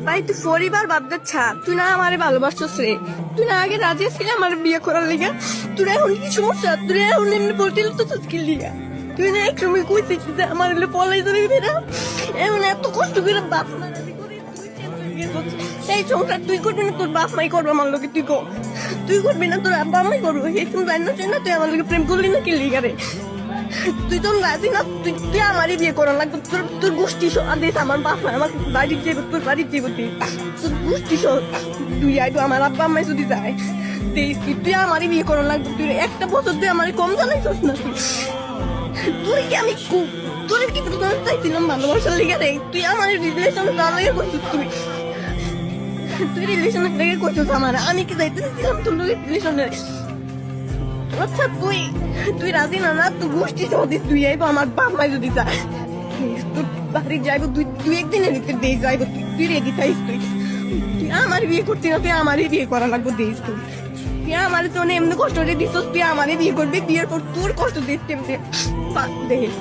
ভাই তুই পরিবার বাদ দে, ছাড়। তুই না আমারে ভালোবাসছিস রে, তুই না আগে রাজি ছিলি আমার বিয়ে করার লিগা। তোর এখন কি সমস্যা? তুই এখন এমনি বলছিল তো কি লিগা? তুই না এক সময় কইছিস যে আমার হলে পলাই যাবে ফেরা, এখন এত কষ্ট করে বাপ মারানি করে তুই চেঞ্জ হয়ে গেছিস। এই সংসার তুই করবি না, তোর বাপ মাই করবে আমার লোকে। তুই করবি না, তোর আব্বা মাই করবো। এই তুমি জানি না তুই আমার লোকে প্রেম করলি না কি লিগা রে? তুই তো রাজি না, তুই আমারই বিয়ে করা লাগবে। তোর গোষ্ঠী আদেশ আমার বাপ মা আমাকে বাড়ির যাবো, তোর বাড়ির যাবো। তোর গোষ্ঠী তুই আইবো আমার আব্বা আম্মাই যদি যায় তুই আমারই বিয়ে করা লাগবে। তুই একটা বছর তুই আমার কম জানাইছিস না। তুই কি আমি তোর কি চাইছিলাম ভালোবাসার লিগে রে? তুই আমার রিলেশন লেগে করছিস। তুই রিলেশনের লেগে করছিস আমার, আমি কি যাইতেছিলাম তোর রিলেশনের? আচ্ছা তুই রাজি না? না তুই গোষ্ঠী যদি তুই আইবো আমার বাপ মাই যদি যায় তোর বাড়ি যাইবো, তুই একদিনের ভিতরে দিয়ে যাইবো। তুই রেডি থাইস? তুই আমার বিয়ে করতে না, তুই আমারই বিয়ে করা লাগবো দিস। তুই আমার তো এমনি কষ্ট দিস, তুই আমারই বিয়ে করবি। বিয়ের পর তোর কষ্ট দিস কেমনি দেখ।